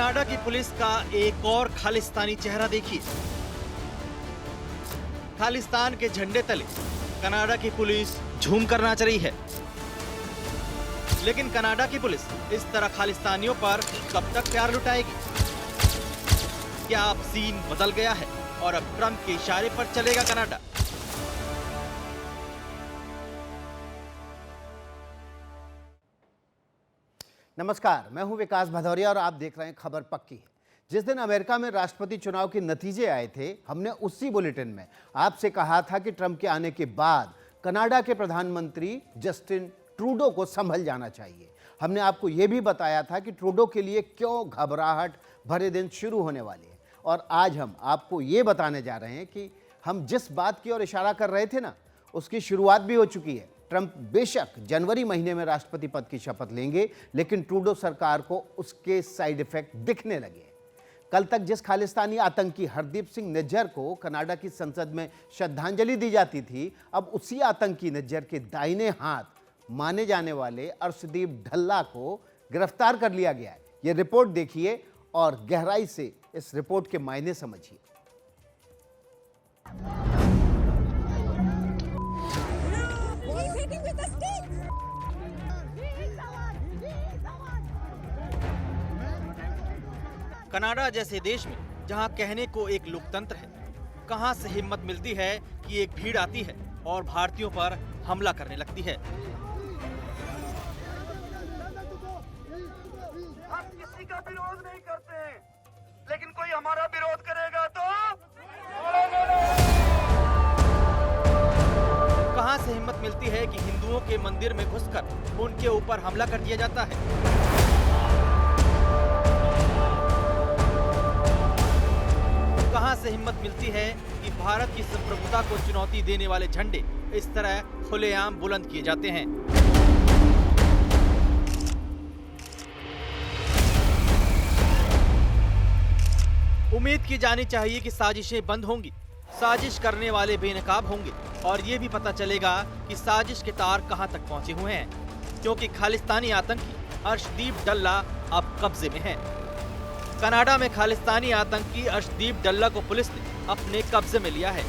Canada की police का एक और खालिस्तानी चेहरा देखिए। खालिस्तान के झंडे तले कनाडा की पुलिस झूम कर नाच रही है। लेकिन कनाडा की पुलिस इस तरह खालिस्तानियों पर कब तक प्यार लुटाएगी? क्या अब सीन बदल गया है और अब ट्रंप के इशारे पर चलेगा कनाडा? नमस्कार, मैं हूं विकास भदौरिया और आप देख रहे हैं खबर पक्की है। जिस दिन अमेरिका में राष्ट्रपति चुनाव के नतीजे आए थे, हमने उसी बुलेटिन में आपसे कहा था कि ट्रंप के आने के बाद कनाडा के प्रधानमंत्री जस्टिन ट्रूडो को संभल जाना चाहिए। हमने आपको यह भी बताया था कि ट्रूडो के लिए क्यों घबराहट भरे दिन शुरू होने वाले हैं। और आज हम आपको ये बताने जा रहे हैं कि हम जिस बात की ओर इशारा कर रहे थे ना, उसकी शुरुआत भी हो चुकी है। ट्रंप बेशक जनवरी महीने में राष्ट्रपति पद की शपथ लेंगे, लेकिन ट्रूडो सरकार को उसके साइड इफेक्ट दिखने लगे। कल तक जिस खालिस्तानी आतंकी हरदीप सिंह निज्जर को कनाडा की संसद में श्रद्धांजलि दी जाती थी, अब उसी आतंकी निज्जर के दाहिने हाथ माने जाने वाले अर्शदीप ढल्ला को गिरफ्तार कर लिया गया है। ये रिपोर्ट देखिए और गहराई से इस रिपोर्ट के मायने समझिए। कनाडा जैसे देश में जहां कहने को एक लोकतंत्र है, कहां से हिम्मत मिलती है कि एक भीड़ आती है और भारतीयों पर हमला करने लगती है। हम किसी का विरोध नहीं करते हैं, लेकिन कोई हमारा विरोध करेगा तो कहां से हिम्मत मिलती है कि हिंदुओं के मंदिर में घुसकर उनके ऊपर हमला कर दिया जाता है। कहां से हिम्मत मिलती है कि भारत की संप्रभुता को चुनौती देने वाले झंडे इस तरह खुलेआम बुलंद किए जाते हैं। उम्मीद की जानी चाहिए कि साजिशें बंद होंगी, साजिश करने वाले बेनकाब होंगे और ये भी पता चलेगा कि साजिश के तार कहां तक पहुंचे हुए हैं, क्योंकि खालिस्तानी आतंकी अर्शदीप ढल्ला अब कब्जे में है। कनाडा में खालिस्तानी आतंकी अर्शदीप ढल्ला को पुलिस ने अपने कब्जे में लिया है।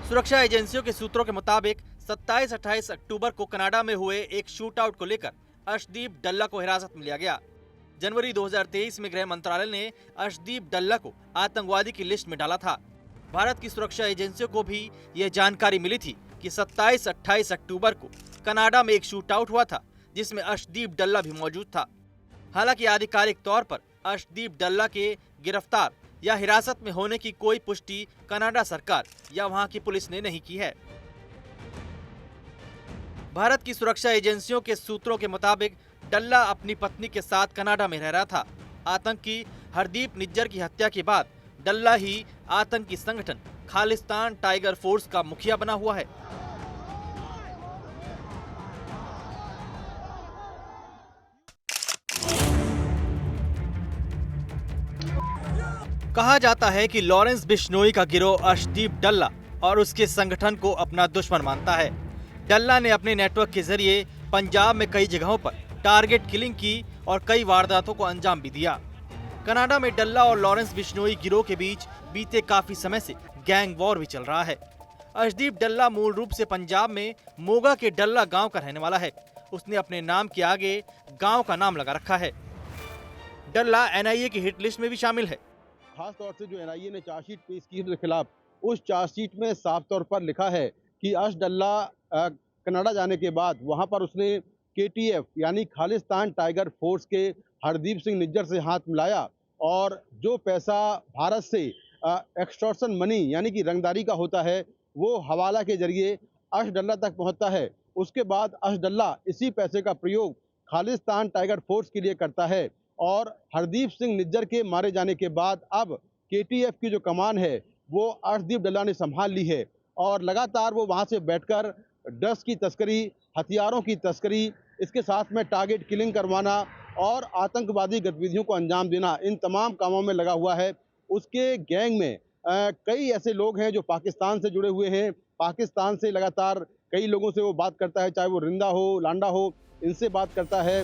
सुरक्षा एजेंसियों के सूत्रों के मुताबिक 27-28 अक्टूबर को कनाडा में हुए एक शूटआउट को लेकर अर्शदीप ढल्ला को हिरासत में लिया गया। जनवरी 2023 में गृह मंत्रालय ने अर्शदीप ढल्ला को आतंकवादी की लिस्ट में डाला था। भारत की सुरक्षा एजेंसियों को भी यह जानकारी मिली थी कि 27-28 अक्टूबर को कनाडा में एक शूटआउट हुआ था, जिसमें अर्शदीप ढल्ला भी मौजूद था। हालांकि आधिकारिक तौर पर अर्शदीप ढल्ला के गिरफ्तार या हिरासत में होने की कोई पुष्टि कनाडा सरकार या वहां की पुलिस ने नहीं की है। भारत की सुरक्षा एजेंसियों के सूत्रों के मुताबिक ढल्ला अपनी पत्नी के साथ कनाडा में रह रहा था। आतंकी हरदीप निज्जर की हत्या के बाद ढल्ला ही आतंकी संगठन खालिस्तान टाइगर फोर्स का मुखिया बना हुआ है। कहा जाता है कि लॉरेंस बिश्नोई का गिरोह अर्शदीप ढल्ला और उसके संगठन को अपना दुश्मन मानता है। ढल्ला ने अपने नेटवर्क के जरिए पंजाब में कई जगहों पर टारगेट किलिंग की और कई वारदातों को अंजाम भी दिया। कनाडा में ढल्ला और लॉरेंस बिश्नोई गिरोह के बीच बीते काफी समय से गैंग वॉर भी चल रहा है। अर्शदीप ढल्ला मूल रूप से पंजाब में मोगा के ढल्ला गांव का रहने वाला है। उसने अपने नाम के आगे गांव का नाम लगा रखा है। ढल्ला एनआईए की हिट लिस्ट में भी शामिल है। खास तौर से जो एनआईए ने चार्जशीट पेश की उसके खिलाफ, उस चार्जशीट में साफ तौर पर लिखा है कि अर्श ढल्ला कनाडा जाने के बाद वहां पर उसने केटीएफ यानी खालिस्तान टाइगर फोर्स के हरदीप सिंह निज्जर से हाथ मिलाया और जो पैसा भारत से एक्सटॉर्शन मनी यानी कि रंगदारी का होता है, वो हवाला के जरिए अर्श ढल्ला तक पहुंचता है। उसके बाद अर्श ढल्ला इसी पैसे का प्रयोग खालिस्तान टाइगर फोर्स के लिए करता है और हरदीप सिंह निज्जर के मारे जाने के बाद अब केटीएफ की जो कमान है वो अर्शदीप ढल्ला ने संभाल ली है और लगातार वो वहां से बैठकर ड्रग्स की तस्करी, हथियारों की तस्करी, इसके साथ में टारगेट किलिंग करवाना और आतंकवादी गतिविधियों को अंजाम देना, इन तमाम कामों में लगा हुआ है। उसके गैंग में कई ऐसे लोग हैं जो पाकिस्तान से जुड़े हुए हैं। पाकिस्तान से लगातार कई लोगों से वो बात करता है, चाहे वो रिंदा हो, लांडा हो, इनसे बात करता है।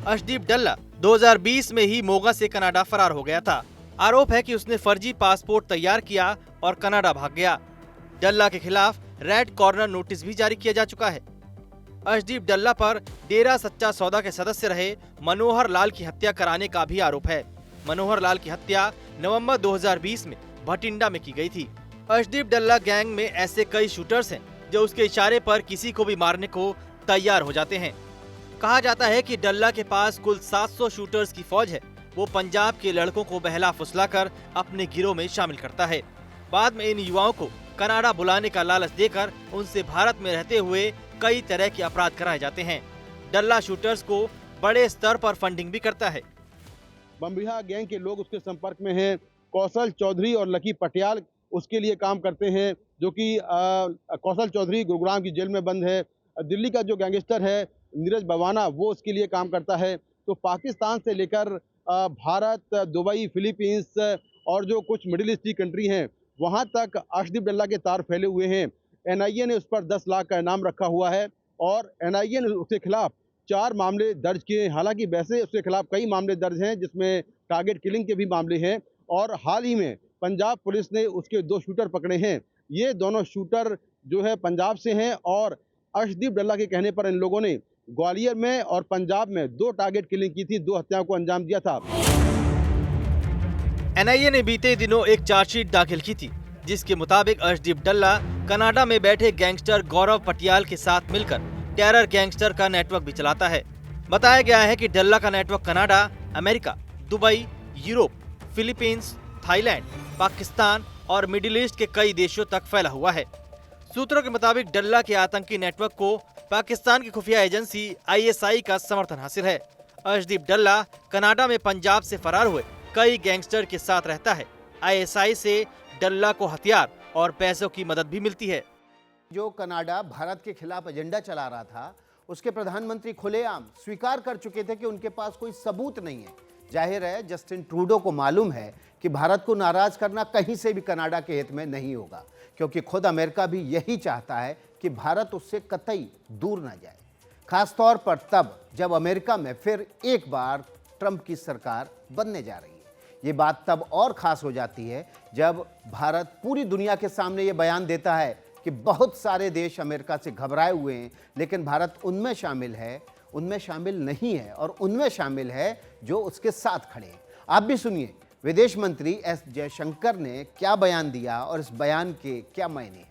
अर्शदीप डल्ला 2020 में ही मोगा से कनाडा फरार हो गया था। आरोप है कि उसने फर्जी पासपोर्ट तैयार किया और कनाडा भाग गया। डल्ला के खिलाफ रेड कॉर्नर नोटिस भी जारी किया जा चुका है। अर्शदीप डल्ला पर डेरा सच्चा सौदा के सदस्य रहे मनोहर लाल की हत्या कराने का भी आरोप है। मनोहर लाल की हत्या नवंबर 2020 में भटिंडा में की गई थी। अर्शदीप डल्ला गैंग में ऐसे कई शूटर्स हैं जो उसके इशारे पर किसी को भी मारने को तैयार हो जाते हैं। कहा जाता है कि डल्ला के पास कुल 700 शूटर्स की फौज है। वो पंजाब के लड़कों को बहला फुसलाकर अपने गिरोह में शामिल करता है। बाद में इन युवाओं को कनाडा बुलाने का लालच देकर उनसे भारत में रहते हुए कई तरह के अपराध कराए जाते हैं। डल्ला शूटर्स को बड़े स्तर पर फंडिंग भी करता है। बमबिहा गैंग के लोग उसके संपर्क में हैं। कौशल चौधरी और लकी पटियाल उसके लिए काम करते हैं, जो कि कौशल चौधरी गुरुग्राम की जेल में बंद है। दिल्ली का जो गैंगस्टर है नीरज बवाना, वो उसके लिए काम करता है। तो पाकिस्तान से लेकर भारत, दुबई, फिलीपींस और जो कुछ मिडिल ईस्ट की कंट्री हैं, वहाँ तक अर्शदीप डल्ला के तार फैले हुए हैं। एनआईए ने उस पर 10 लाख का इनाम रखा हुआ है और एनआईए ने उसके खिलाफ 4 मामले दर्ज किए। हालांकि वैसे उसके खिलाफ कई मामले दर्ज हैं, जिसमें टारगेट किलिंग के भी मामले हैं। और हाल ही में पंजाब पुलिस ने उसके 2 शूटर पकड़े हैं। ये दोनों शूटर जो है पंजाब से हैं और अर्शदीप डल्ला के कहने पर इन लोगों ने ग्वालियर में और पंजाब में 2 टारगेट किलिंग की थी, 2 हत्याओं को अंजाम दिया था। एनआईए ने बीते दिनों एक चार्जशीट दाखिल की थी, जिसके मुताबिक अर्शदीप डल्ला कनाडा में बैठे गैंगस्टर गौरव पटियाल के साथ मिलकर टेरर गैंगस्टर का नेटवर्क भी चलाता है। बताया गया है कि डल्ला का network Canada, America, Dubai, Europe, Philippines, Thailand, Pakistan और मिडिल ईस्ट के कई देशों तक फैला हुआ है। सूत्रों के मुताबिक डल्ला के आतंकी नेटवर्क को पाकिस्तान की खुफिया एजेंसी ISI का समर्थन हासिल है। अर्शदीप डल्ला कनाडा में पंजाब से फरार हुए कई गैंगस्टर के साथ रहता है। ISI से डल्ला को हथियार और पैसों की मदद भी मिलती है। जो कनाडा भारत के खिलाफ एजेंडा चला रहा था, उसके प्रधानमंत्री खुलेआम स्वीकार कर चुके थे कि उनके पास कोई सबूत नहीं है। जाहिर है जस्टिन ट्रूडो को मालूम है कि भारत को नाराज करना कहीं से भी कनाडा के हित में नहीं होगा, क्योंकि खुद अमेरिका भी यही चाहता है कि भारत उससे कतई दूर ना जाए। खास तौर पर तब जब अमेरिका में फिर एक बार ट्रंप की सरकार बनने जा रही है। ये बात तब और खास हो जाती है जब भारत पूरी दुनिया के सामने ये बयान देता है कि बहुत सारे देश अमेरिका से घबराए हुए हैं, लेकिन भारत उनमें शामिल नहीं है और उनमें शामिल है जो उसके साथ खड़े हैं। आप भी सुनिए विदेश मंत्री S जयशंकर ने क्या बयान दिया और इस बयान के क्या मायने हैं।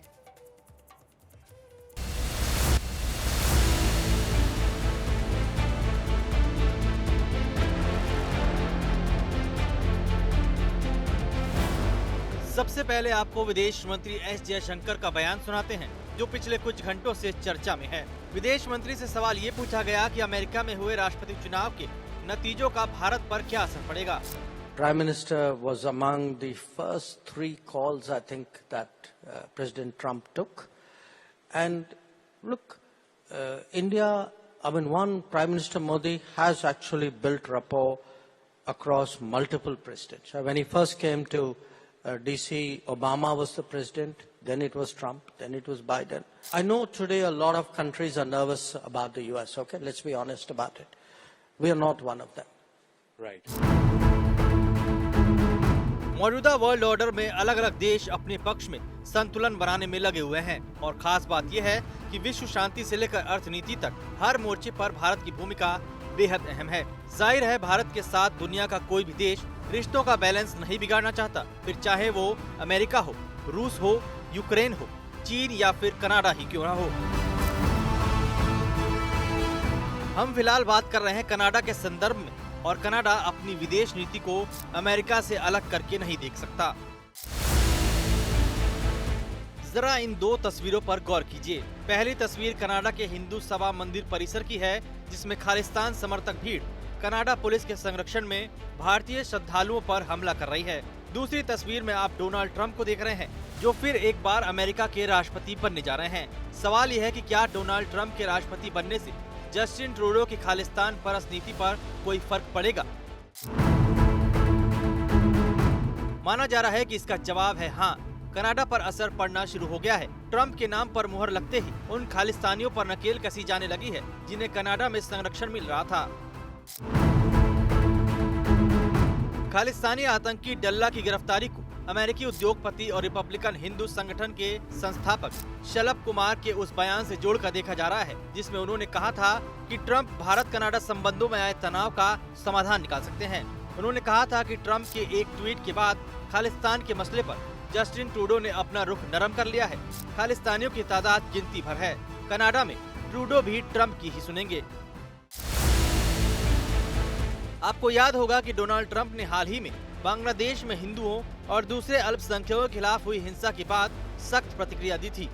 सबसे पहले आपको विदेश मंत्री S जयशंकर का बयान सुनाते हैं, जो पिछले कुछ घंटों से चर्चा में है। विदेश मंत्री से सवाल ये पूछा गया कि अमेरिका में हुए राष्ट्रपति चुनाव के नतीजों का भारत पर क्या असर पड़ेगा। Prime Minister was among the first 3 calls, I think, that President Trump took. And look, India, Prime Minister Modi has actually built rapport across multiple presidents. When he first came to DC, Obama was the president, then it was Trump, then it was Biden. I know today a lot of countries are nervous about the US, okay? Let's be honest about it. We are not one of them. Right. मौजूदा world order में अलग अलग देश अपने पक्ष में संतुलन बनाने में लगे हुए हैं और खास बात यह है कि विश्व शांति से लेकर अर्थनीति तक हर मोर्चे पर भारत की भूमिका बेहद अहम है। जाहिर है भारत के साथ दुनिया का कोई भी देश रिश्तों का बैलेंस नहीं बिगाड़ना चाहता, फिर चाहे वो अमेरिका हो, रूस हो, यूक्रेन हो, चीन या फिर कनाडा ही क्यों ना हो। हम फिलहाल बात कर रहे हैं कनाडा के संदर्भ में और कनाडा अपनी विदेश नीति को अमेरिका से अलग करके नहीं देख सकता। जरा इन 2 तस्वीरों पर गौर कीजिए। पहली तस्वीर कनाडा के हिंदू सभा मंदिर परिसर की है, जिसमें खालिस्तान समर्थक भीड़ कनाडा पुलिस के संरक्षण में भारतीय श्रद्धालुओं पर हमला कर रही है। दूसरी तस्वीर में आप डोनाल्ड ट्रंप को देख रहे हैं, जो फिर एक बार अमेरिका के राष्ट्रपति बनने जा रहे हैं। सवाल यह है कि क्या डोनाल्ड ट्रंप के राष्ट्रपति बनने से जस्टिन ट्रूडो की खालिस्तान परस्त नीति पर कोई फर्क पड़ेगा? माना जा रहा है कि इसका जवाब है हाँ। कनाडा पर असर पड़ना शुरू हो गया है। ट्रंप के नाम पर मुहर लगते ही उन खालिस्तानियों पर नकेल कसी जाने लगी है जिन्हें कनाडा में संरक्षण मिल रहा था। खालिस्तानी आतंकी डल्ला की गिरफ्तारी को अमेरिकी उद्योगपति और रिपब्लिकन हिंदू संगठन के संस्थापक शलभ कुमार के उस बयान से जोड़कर देखा जा रहा है जिसमें उन्होंने कहा था कि ट्रंप भारत कनाडा संबंधों में आए तनाव का समाधान निकाल सकते हैं। उन्होंने कहा था कि ट्रंप के एक ट्वीट के बाद खालिस्तान के मसले पर जस्टिन ट्रूडो ने अपना रुख नरम कर लिया है। खालिस्तानियों की तादाद गिनती भर है। कनाडा में ट्रूडो भी ट्रंप की ही सुनेंगे। आपको याद होगा कि डोनाल्ड ट्रंप ने हाल ही में बांग्लादेश में हिंदुओं और दूसरे अल्पसंख्यकों के खिलाफ हुई हिंसा के बाद सख्त प्रतिक्रिया दी थी।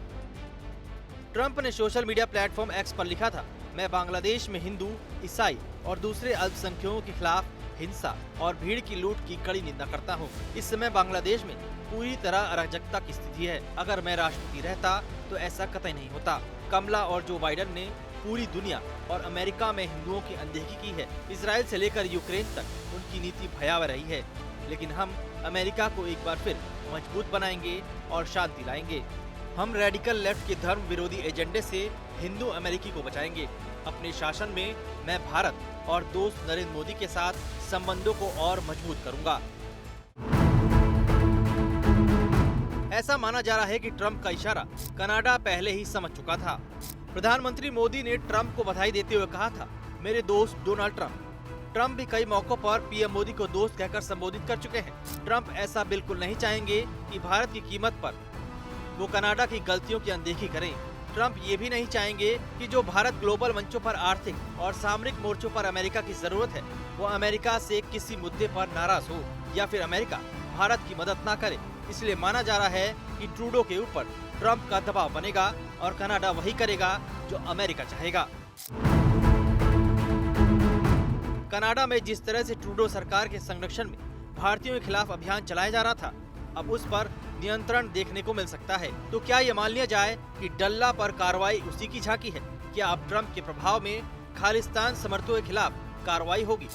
ट्रंप ने सोशल मीडिया प्लेटफॉर्म एक्स पर लिखा था, मैं बांग्लादेश में हिंदू, ईसाई और दूसरे अल्पसंख्यकों के खिलाफ हिंसा और भीड़ की लूट की कड़ी निंदा करता हूं। इस समय बांग्लादेश में पूरी तरह अराजकता की स्थिति है। अगर मैं राष्ट्रपति रहता तो ऐसा कतई नहीं होता। कमला और जो बाइडेन ने पूरी दुनिया और अमेरिका में हिंदुओं की अनदेखी की है। इजराइल से लेकर यूक्रेन तक उनकी नीति भयावह रही है, लेकिन हम अमेरिका को एक बार फिर मजबूत बनाएंगे और शांति लाएंगे। हम रेडिकल लेफ्ट के धर्म विरोधी एजेंडे से हिंदू अमेरिकी को बचाएंगे। अपने शासन में मैं भारत और दोस्त नरेंद्र मोदी के साथ संबंधों को और मजबूत करूंगा। ऐसा माना जा रहा है कि ट्रंप का इशारा कनाडा पहले ही समझ चुका था। प्रधानमंत्री मोदी ने ट्रंप को बधाई देते हुए कहा था, मेरे दोस्त डोनाल्ड ट्रंप। ट्रंप भी कई मौकों पर पीएम मोदी को दोस्त कहकर संबोधित कर चुके हैं। ट्रंप ऐसा बिल्कुल नहीं चाहेंगे कि भारत की कीमत पर वो कनाडा की गलतियों की अनदेखी करें। ट्रंप ये भी नहीं चाहेंगे कि जो भारत ग्लोबल मंचों पर आर्थिक और सामरिक मोर्चों पर अमेरिका की जरूरत है, वो अमेरिका से किसी मुद्दे पर नाराज हो या फिर अमेरिका भारत की मदद न करे। इसलिए माना जा रहा है कि ट्रूडो के ऊपर ट्रंप का दबाव बनेगा और कनाडा वही करेगा जो अमेरिका चाहेगा। कनाडा में जिस तरह से ट्रूडो सरकार के संरक्षण में भारतीयों के खिलाफ अभियान चलाया जा रहा था, अब उस पर नियंत्रण देखने को मिल सकता है। तो क्या ये मान लिया जाए कि डल्ला पर कार्रवाई उसी की झांकी है? क्या अब ट्रंप के प्रभाव में खालिस्तान समर्थकों के खिलाफ कार्रवाई होगी?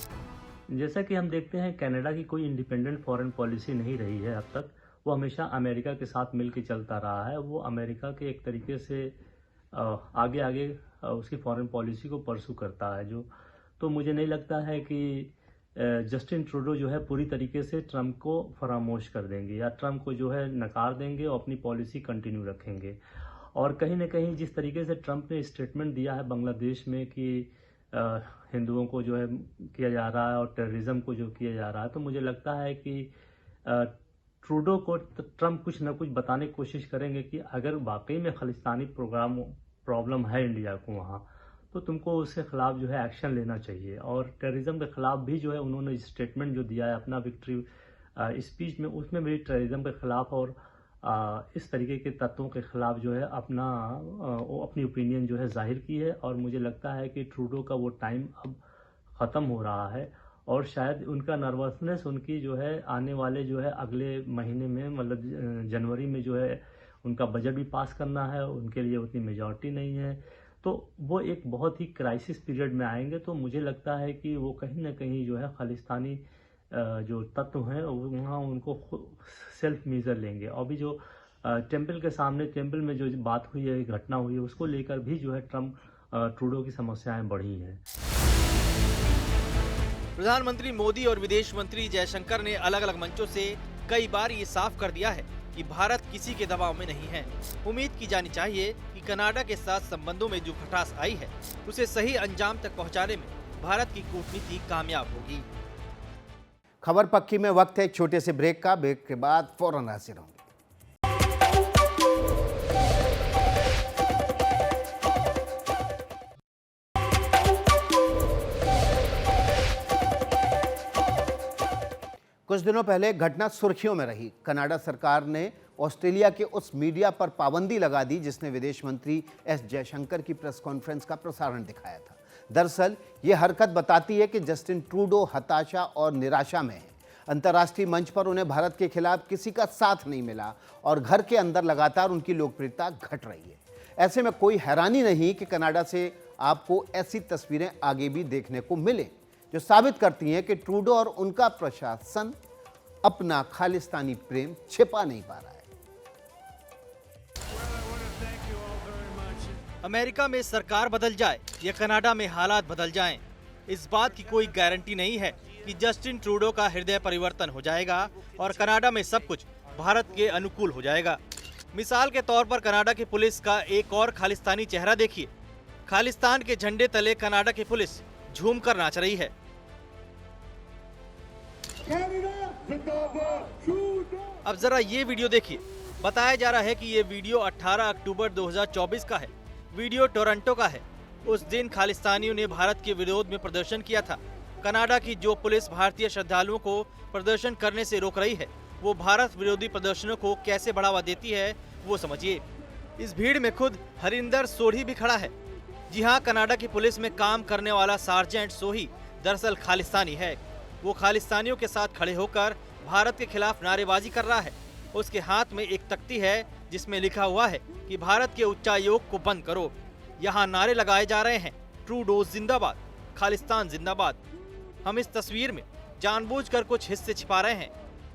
जैसा कि हम देखते हैं, कनाडा की कोई इंडिपेंडेंट फॉरेन पॉलिसी नहीं रही है अब तक। वो हमेशा अमेरिका के साथ मिलकर चलता रहा है। वो अमेरिका के एक तरीके से आगे आगे उसकी फॉरेन पॉलिसी को परसू करता है। तो मुझे नहीं लगता है कि जस्टिन ट्रूडो जो है पूरी तरीके से ट्रंप को फरामोश कर देंगे या ट्रंप को जो है नकार देंगे और अपनी पॉलिसी कंटिन्यू रखेंगे। और कहीं ना कहीं जिस तरीके से ट्रंप ने स्टेटमेंट दिया है बांग्लादेश में कि हिंदुओं को जो है किया जा रहा है और टेररिज्म को जो किया जा रहा है, तो मुझे लगता है कि ट्रूडो को ट्रंप कुछ न कुछ बताने की कोशिश करेंगे कि अगर वाकई में खालिस्तानी प्रॉब्लम है इंडिया को वहाँ, तो तुमको उसके खिलाफ जो है एक्शन लेना चाहिए। और टेररिज्म के खिलाफ भी जो है उन्होंने स्टेटमेंट जो दिया है अपना विक्ट्री स्पीच में, उसमें भी टेररिज्म के खिलाफ और इस तरीके के तत्वों के खिलाफ जो है अपनी ओपिनियन जो है जाहिर की है। और मुझे लगता है कि ट्रूडो का वो टाइम अब ख़त्म हो रहा है और शायद उनका नर्वसनेस उनकी जो है आने वाले जो है अगले महीने में, मतलब जनवरी में जो है उनका बजट भी पास करना है, उनके लिए उतनी मेजॉरिटी नहीं है, तो वो एक बहुत ही क्राइसिस पीरियड में आएंगे। तो मुझे लगता है कि वो कहीं ना कहीं जो है खालिस्तानी जो तत्व हैं वहाँ उनको सेल्फ मेजर लेंगे। और भी जो टेम्पल के सामने, टेम्पल में जो बात हुई है, घटना हुई है, उसको लेकर भी जो है ट्रूडो की समस्याएं बढ़ी हैं। प्रधानमंत्री मोदी और विदेश मंत्री जयशंकर ने अलग अलग मंचों से कई बार ये साफ कर दिया है कि भारत किसी के दबाव में नहीं है। उम्मीद की जानी चाहिए कि कनाडा के साथ संबंधों में जो खटास आई है, उसे सही अंजाम तक पहुंचाने में भारत की कूटनीति कामयाब होगी। खबर पक्की में वक्त है एक छोटे से ब्रेक का। ब्रेक के बाद फौरन हाजिर होंगे। कुछ दिनों पहले घटना सुर्खियों में रही। कनाडा सरकार ने ऑस्ट्रेलिया के उस मीडिया पर पाबंदी लगा दी जिसने विदेश मंत्री एस जयशंकर की प्रेस कॉन्फ्रेंस का प्रसारण दिखाया था। दरअसल ये हरकत बताती है कि जस्टिन ट्रूडो हताशा और निराशा में है। अंतर्राष्ट्रीय मंच पर उन्हें भारत के खिलाफ किसी का साथ नहीं मिला और घर के अंदर लगातार उनकी लोकप्रियता घट रही है। ऐसे में कोई हैरानी नहीं कि कनाडा से आपको ऐसी तस्वीरें आगे भी देखने को मिले, जो साबित करती हैं कि ट्रूडो और उनका प्रशासन अपना खालिस्तानी प्रेम छिपा नहीं पा रहा है। अमेरिका में सरकार बदल जाए या कनाडा में हालात बदल जाएं, इस बात की कोई गारंटी नहीं है कि जस्टिन ट्रूडो का हृदय परिवर्तन हो जाएगा और कनाडा में सब कुछ भारत के अनुकूल हो जाएगा। मिसाल के तौर पर कनाडा की पुलिस का एक और खालिस्तानी चेहरा देखिए। खालिस्तान के झंडे तले कनाडा की पुलिस झूमकर नाच रही है। अब जरा ये वीडियो देखिए। बताया जा रहा है कि ये वीडियो 18 अक्टूबर 2024 का है। वीडियो टोरंटो का है। उस दिन खालिस्तानियों ने भारत के विरोध में प्रदर्शन किया था। कनाडा की जो पुलिस भारतीय श्रद्धालुओं को प्रदर्शन करने से रोक रही है, वो भारत विरोधी प्रदर्शनों को कैसे बढ़ावा देती है वो समझिए। इस भीड़ में खुद हरिंदर सोढ़ी भी खड़ा है। जी हाँ, कनाडा की पुलिस में काम करने वाला सार्जेंट सोही दरअसल खालिस्तानी है। वो खालिस्तानियों के साथ खड़े होकर भारत के खिलाफ नारेबाजी कर रहा है। उसके हाथ में एक तख्ती है जिसमें लिखा हुआ है कि भारत के उच्चायोग को बंद करो। यहाँ नारे लगाए जा रहे हैं, ट्रूडो जिंदाबाद, खालिस्तान जिंदाबाद। हम इस तस्वीर में जानबूझकर कुछ हिस्से छिपा रहे हैं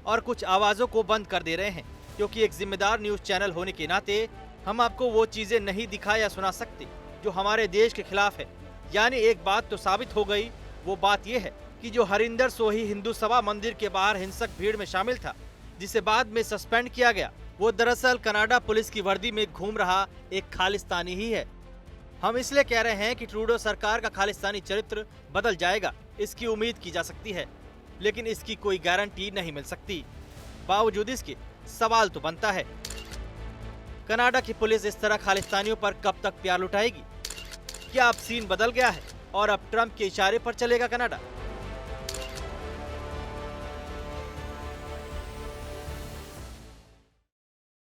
और कुछ आवाजों को बंद कर दे रहे हैं, क्योंकि एक जिम्मेदार न्यूज चैनल होने के नाते हम आपको वो चीजें नहीं दिखा या सुना सकते जो हमारे देश के खिलाफ है। यानी एक बात तो साबित हो गई। वो बात यह है कि जो हरिंदर सोही हिंदू सभा मंदिर के बाहर हिंसक भीड़ में शामिल था, जिसे बाद में सस्पेंड किया गया, वो दरअसल कनाडा पुलिस की वर्दी में घूम रहा एक खालिस्तानी ही है। हम इसलिए कह रहे हैं कि ट्रूडो सरकार का खालिस्तानी चरित्र बदल जाएगा, इसकी उम्मीद की जा सकती है, लेकिन इसकी कोई गारंटी नहीं मिल सकती। बावजूद इसके सवाल तो बनता है, कनाडा की पुलिस इस तरह खालिस्तानियों पर कब तक प्यार लुटाएगी? क्या अब सीन बदल गया है और अब ट्रंप के इशारे पर चलेगा कनाडा?